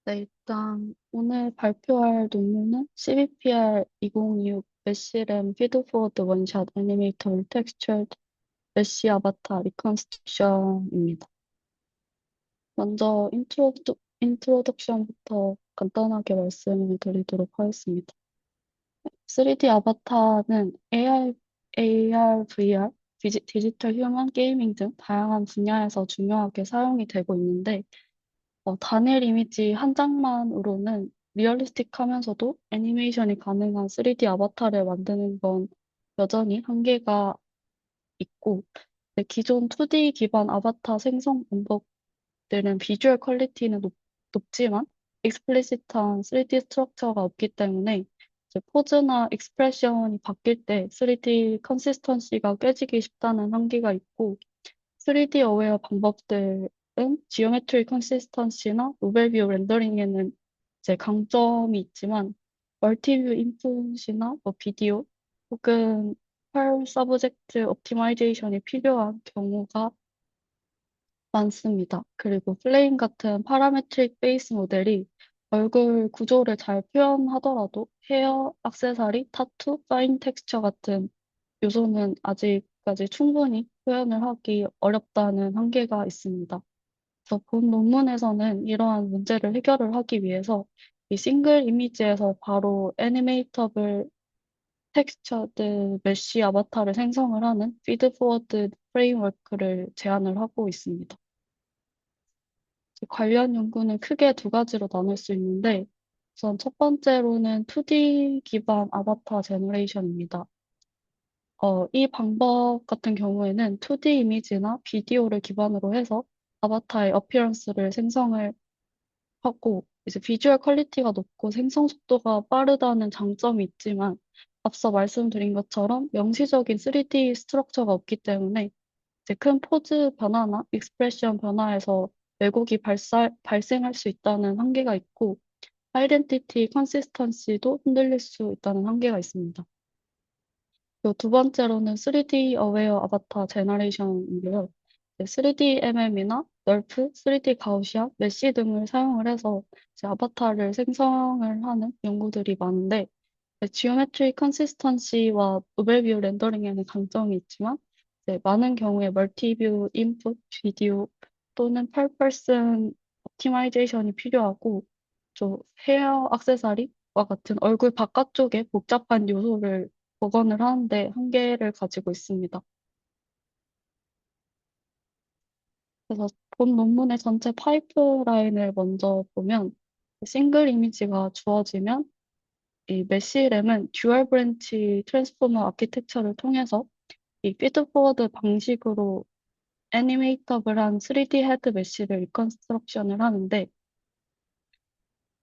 네, 일단 오늘 발표할 논문은 CBPR 2026 메쉬램 피드포워드 원샷 애니메이터 텍스처드 메쉬 아바타 리컨스트럭션입니다. 먼저 인트로덕션부터 간단하게 말씀을 드리도록 하겠습니다. 3D 아바타는 VR, 디지털 휴먼 게이밍 등 다양한 분야에서 중요하게 사용이 되고 있는데 단일 이미지 한 장만으로는 리얼리스틱하면서도 애니메이션이 가능한 3D 아바타를 만드는 건 여전히 한계가 있고, 네, 기존 2D 기반 아바타 생성 방법들은 비주얼 퀄리티는 높지만 익스플리시트한 3D 스트럭처가 없기 때문에 이제 포즈나 익스프레션이 바뀔 때 3D 컨시스턴시가 깨지기 쉽다는 한계가 있고, 3D 어웨어 방법들은 지오메트리 컨시스턴시나 노벨 뷰 렌더링에는 이제 강점이 있지만 멀티뷰 인풋이나 비디오 혹은 펄 서브젝트 옵티마이제이션이 필요한 경우가 많습니다. 플레임 같은 파라메트릭 베이스 모델이 얼굴 구조를 잘 표현하더라도 헤어, 액세서리, 타투, 파인 텍스처 같은 요소는 아직까지 충분히 표현을 하기 어렵다는 한계가 있습니다. 그래서 본 논문에서는 이러한 문제를 해결을 하기 위해서 이 싱글 이미지에서 바로 애니메이터블 텍스처드 메쉬 아바타를 생성을 하는 피드포워드 프레임워크를 제안을 하고 있습니다. 관련 연구는 크게 두 가지로 나눌 수 있는데, 우선 첫 번째로는 2D 기반 아바타 제너레이션입니다. 이 방법 같은 경우에는 2D 이미지나 비디오를 기반으로 해서 아바타의 어피어런스를 생성을 하고, 이제 비주얼 퀄리티가 높고 생성 속도가 빠르다는 장점이 있지만, 앞서 말씀드린 것처럼 명시적인 3D 스트럭처가 없기 때문에 이제 큰 포즈 변화나 익스프레션 변화에서 왜곡이 발생할 수 있다는 한계가 있고, 아이덴티티 컨시스턴시도 흔들릴 수 있다는 한계가 있습니다. 그리고 두 번째로는 3D 어웨어 아바타 제너레이션인데요. 3D MM이나 널프, 3D 가우시안, 메쉬 등을 사용을 해서 이제 아바타를 생성을 하는 연구들이 많은데, 지오메트리 컨시스턴시와 노벨 뷰 렌더링에는 강점이 있지만 이제 많은 경우에 멀티뷰 인풋, 비디오 또는 펄펄슨 옵티마이제이션이 필요하고 좀 헤어 액세서리와 같은 얼굴 바깥쪽에 복잡한 요소를 복원을 하는데 한계를 가지고 있습니다. 그래서 본 논문의 전체 파이프라인을 먼저 보면 싱글 이미지가 주어지면 이 메쉬램은 듀얼 브랜치 트랜스포머 아키텍처를 통해서 이 피드포워드 방식으로 애니메이터블한 3D 헤드 메쉬를 리컨스트럭션을 하는데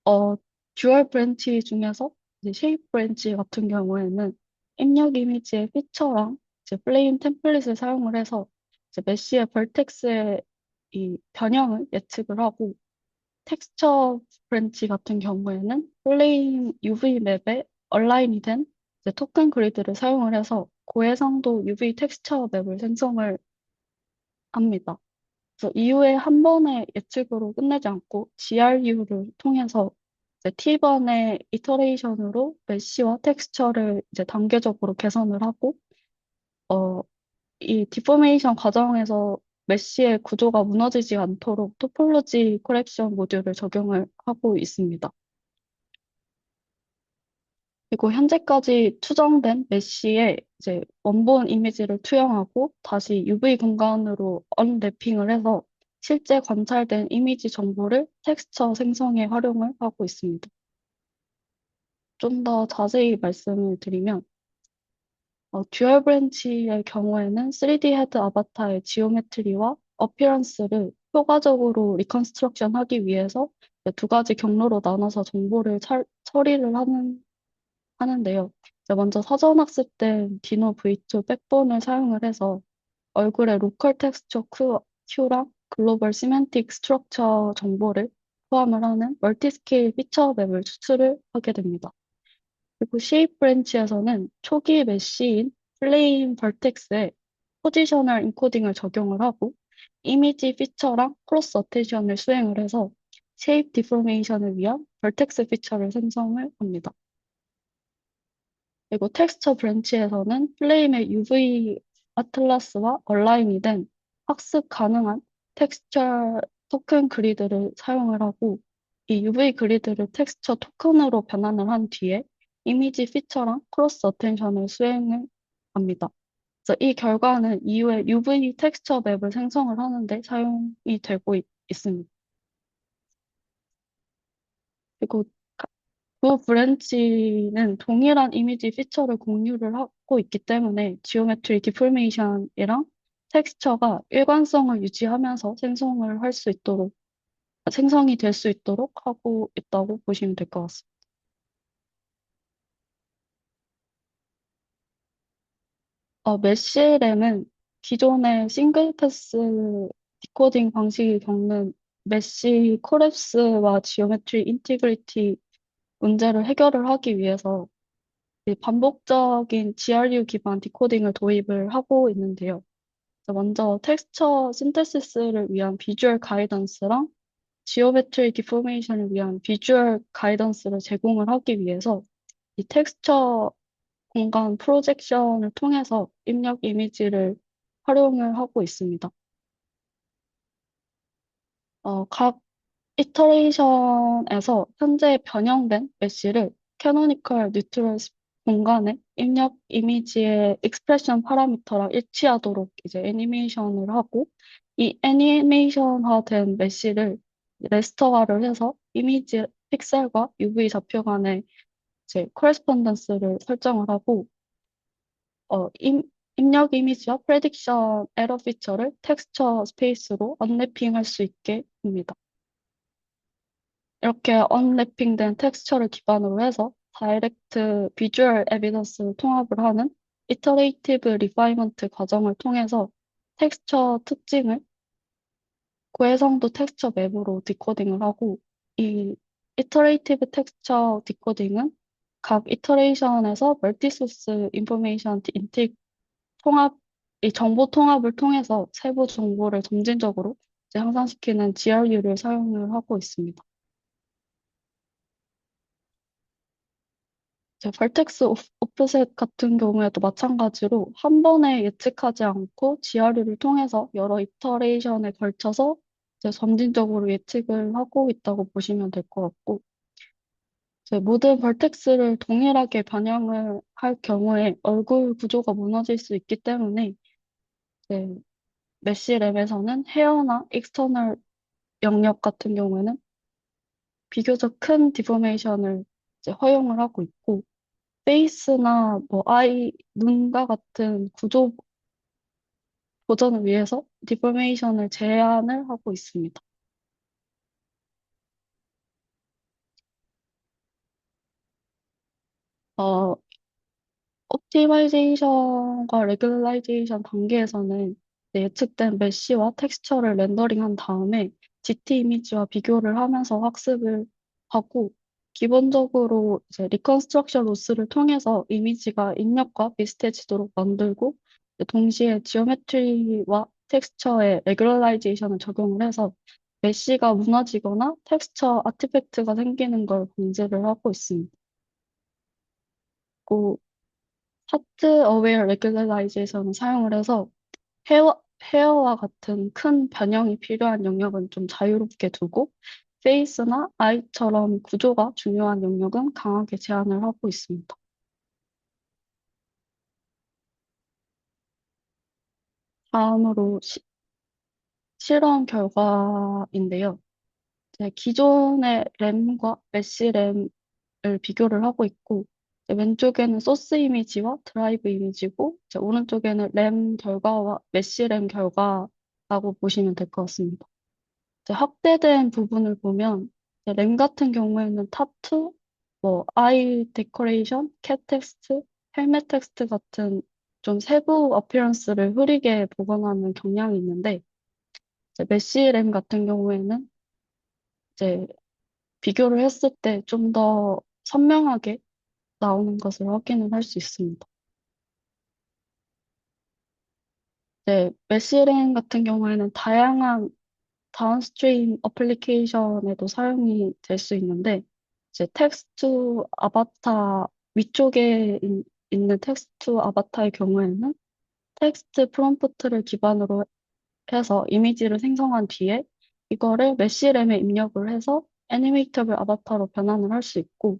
어, 듀얼 브랜치 중에서 이제 쉐입 브랜치 같은 경우에는 입력 이미지의 피처랑 이제 플레임 템플릿을 사용을 해서 이제 메쉬의 벌텍스의 이 변형을 예측을 하고 텍스처 브랜치 같은 경우에는 플레임 UV 맵에 얼라인이 된 이제 토큰 그리드를 사용을 해서 고해상도 UV 텍스처 맵을 생성을 합니다. 그래서 이후에 한 번의 예측으로 끝내지 않고 GRU를 통해서 이제 T번의 이터레이션으로 메쉬와 텍스처를 이제 단계적으로 개선을 하고 어, 이 디포메이션 과정에서 메쉬의 구조가 무너지지 않도록 토폴로지 코렉션 모듈을 적용을 하고 있습니다. 그리고 현재까지 추정된 메쉬의 이제 원본 이미지를 투영하고 다시 UV 공간으로 언래핑을 해서 실제 관찰된 이미지 정보를 텍스처 생성에 활용을 하고 있습니다. 좀 더 자세히 말씀을 드리면 듀얼 브랜치의 경우에는 3D 헤드 아바타의 지오메트리와 어피런스를 효과적으로 리컨스트럭션 하기 위해서 두 가지 경로로 나눠서 정보를 처리를 하는데요. 이제 먼저 사전 학습된 디노 V2 백본을 사용을 해서 얼굴의 로컬 텍스처 큐랑 글로벌 시멘틱 스트럭처 정보를 포함을 하는 멀티스케일 피처 맵을 추출을 하게 됩니다. 그리고 쉐입 브랜치에서는 초기 메쉬인 플레임 벌텍스에 포지셔널 인코딩을 적용을 하고 이미지 피처랑 크로스 어테이션을 수행을 해서 쉐입 디포메이션을 위한 벌텍스 피처를 생성을 합니다. 그리고 텍스처 브랜치에서는 플레임의 UV 아틀라스와 얼라인이 된 학습 가능한 텍스처 토큰 그리드를 사용을 하고 이 UV 그리드를 텍스처 토큰으로 변환을 한 뒤에 이미지 피처랑 크로스 어텐션을 수행을 합니다. 그래서 이 결과는 이후에 UV 텍스처 맵을 생성을 하는데 사용이 되고 있습니다. 그리고 두 브랜치는 동일한 이미지 피처를 공유를 하고 있기 때문에 지오메트리 디포메이션이랑 텍스처가 일관성을 유지하면서 생성이 될 수 있도록 하고 있다고 보시면 될 것 같습니다. 메쉬램은 기존의 싱글 패스 디코딩 방식이 겪는 메쉬 콜랩스와 지오메트리 인티그리티 문제를 해결을 하기 위해서 이 반복적인 GRU 기반 디코딩을 도입을 하고 있는데요. 그래서 먼저 텍스처 신테시스를 위한 비주얼 가이던스랑 지오메트리 디포메이션을 위한 비주얼 가이던스를 제공을 하기 위해서 이 텍스처 공간 프로젝션을 통해서 입력 이미지를 활용을 하고 있습니다. 각 이터레이션에서 현재 변형된 메쉬를 캐노니컬 뉴트럴 공간에 입력 이미지의 익스프레션 파라미터랑 일치하도록 이제 애니메이션을 하고 이 애니메이션화된 메쉬를 레스터화를 해서 이미지 픽셀과 UV 좌표 간의 이제 코레스폰던스를 설정을 하고 입력 이미지와 프레딕션 에러 피처를 텍스처 스페이스로 언래핑할 수 있게 합니다. 이렇게 언래핑된 텍스처를 기반으로 해서 다이렉트 비주얼 에비던스를 통합을 하는 이터레이티브 리파이먼트 과정을 통해서 텍스처 특징을 고해상도 텍스처 맵으로 디코딩을 하고 이 이터레이티브 텍스처 디코딩은 각 이터레이션에서 멀티소스 인포메이션 통합, 이 정보 통합을 통해서 세부 정보를 점진적으로 이제 향상시키는 GRU를 사용을 하고 있습니다. 이제 벌텍스 오프셋 같은 경우에도 마찬가지로 한 번에 예측하지 않고 GRU를 통해서 여러 이터레이션에 걸쳐서 이제 점진적으로 예측을 하고 있다고 보시면 될 것 같고, 이제 모든 벌텍스를 동일하게 반영을 할 경우에 얼굴 구조가 무너질 수 있기 때문에 이제 메쉬랩에서는 헤어나 익스터널 영역 같은 경우에는 비교적 큰 디포메이션을 이제 허용을 하고 있고, 페이스나 뭐 아이, 눈과 같은 구조 보전을 위해서 디포메이션을 제한을 하고 있습니다. 어, 옵티마이제이션과 레귤라이제이션 단계에서는 예측된 메쉬와 텍스처를 렌더링한 다음에 GT 이미지와 비교를 하면서 학습을 하고 기본적으로 이제 리컨스트럭션 로스를 통해서 이미지가 입력과 비슷해지도록 만들고 동시에 지오메트리와 텍스처의 레귤라이제이션을 적용을 해서 메쉬가 무너지거나 텍스처 아티팩트가 생기는 걸 방지를 하고 있습니다. 하트 어웨어 레귤라이제이션을 사용을 해서 헤어와 같은 큰 변형이 필요한 영역은 좀 자유롭게 두고 페이스나 아이처럼 구조가 중요한 영역은 강하게 제한을 하고 있습니다. 다음으로 실험 결과인데요. 이제 기존의 램과 메쉬 램을 비교를 하고 있고 이제 왼쪽에는 소스 이미지와 드라이브 이미지고 이제 오른쪽에는 램 결과와 메쉬 램 결과라고 보시면 될 것 같습니다. 이제 확대된 부분을 보면 이제 램 같은 경우에는 타투, 뭐 아이 데코레이션, 캣 텍스트, 헬멧 텍스트 같은 좀 세부 어피런스를 흐리게 복원하는 경향이 있는데 이제 메쉬 램 같은 경우에는 이제 비교를 했을 때 좀 더 선명하게 나오는 것을 확인을 할 수 있습니다. 메쉬 램 같은 경우에는 다양한 다운스트림 어플리케이션에도 사용이 될 수 있는데, 이제 텍스트 아바타 위쪽에 있는 텍스트 아바타의 경우에는 텍스트 프롬프트를 기반으로 해서 이미지를 생성한 뒤에 이거를 메쉬램에 입력을 해서 애니메이터블 아바타로 변환을 할 수 있고,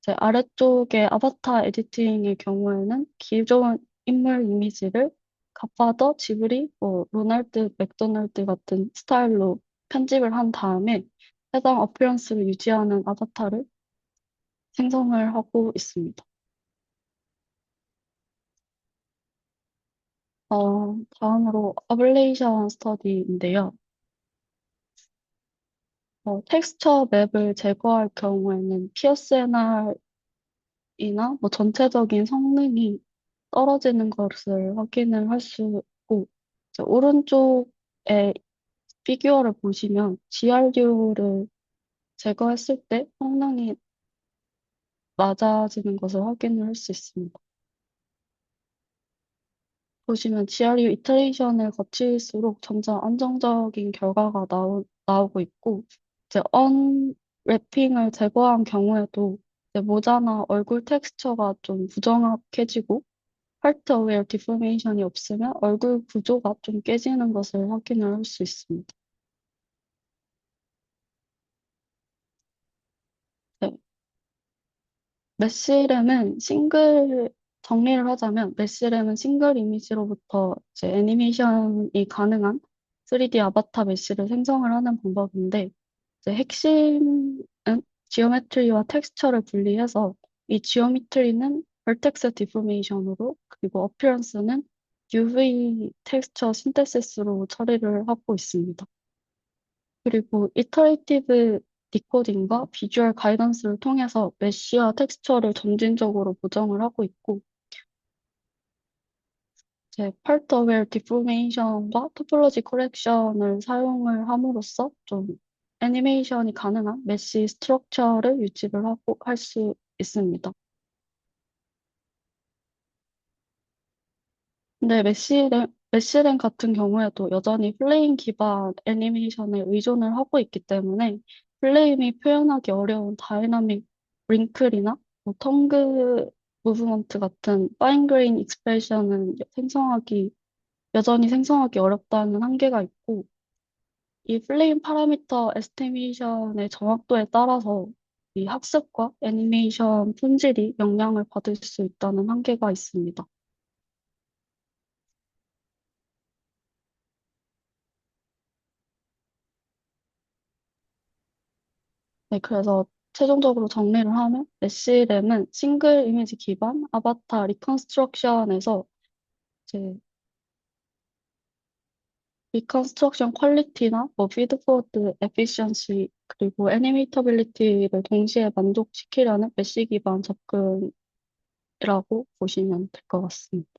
이제 아래쪽에 아바타 에디팅의 경우에는 기존 인물 이미지를 갓파더, 지브리, 뭐 로날드, 맥도날드 같은 스타일로 편집을 한 다음에 해당 어피언스를 유지하는 아바타를 생성을 하고 있습니다. 다음으로 어블레이션 스터디인데요. 텍스처 맵을 제거할 경우에는 PSNR이나 뭐 전체적인 성능이 떨어지는 것을 확인을 할 수 있고, 이제 오른쪽에 피규어를 보시면 GRU를 제거했을 때 성능이 낮아지는 것을 확인을 할 수 있습니다. 보시면 GRU 이터레이션을 거칠수록 점점 안정적인 결과가 나오고 있고, 이제 언래핑을 제거한 경우에도 이제 모자나 얼굴 텍스처가 좀 부정확해지고, 파트 어웨어 디포메이션이 없으면 얼굴 구조가 좀 깨지는 것을 확인을 할 수 있습니다. 네. 메쉬램은 정리를 하자면, 메쉬램은 싱글 이미지로부터 이제 애니메이션이 가능한 3D 아바타 메쉬를 생성을 하는 방법인데, 이제 핵심은 지오메트리와 텍스처를 분리해서 이 지오메트리는 벌텍스 디포메이션으로, 그리고 어피어런스는 UV 텍스처 신테시스로 처리를 하고 있습니다. 그리고 이터레이티브 디코딩과 비주얼 가이던스를 통해서 메쉬와 텍스처를 점진적으로 보정을 하고 있고, 이제 파트 어웨어 디포메이션과 토폴로지 코렉션을 사용을 함으로써 좀 애니메이션이 가능한 메쉬 스트럭처를 유지를 하고 할 수 있습니다. 근데 메쉬램 같은 경우에도 여전히 플레임 기반 애니메이션에 의존을 하고 있기 때문에 플레임이 표현하기 어려운 다이나믹 링클이나 뭐 텅그 무브먼트 같은 파인 그레인 익스프레션은 여전히 생성하기 어렵다는 한계가 있고, 이 플레임 파라미터 에스티메이션의 정확도에 따라서 이 학습과 애니메이션 품질이 영향을 받을 수 있다는 한계가 있습니다. 네, 그래서 최종적으로 정리를 하면 메쉬램은 싱글 이미지 기반 아바타 리컨스트럭션에서 이제 리컨스트럭션 퀄리티나 뭐 피드포드 에피션시 그리고 애니메이터빌리티를 동시에 만족시키려는 메쉬 기반 접근이라고 보시면 될 것 같습니다.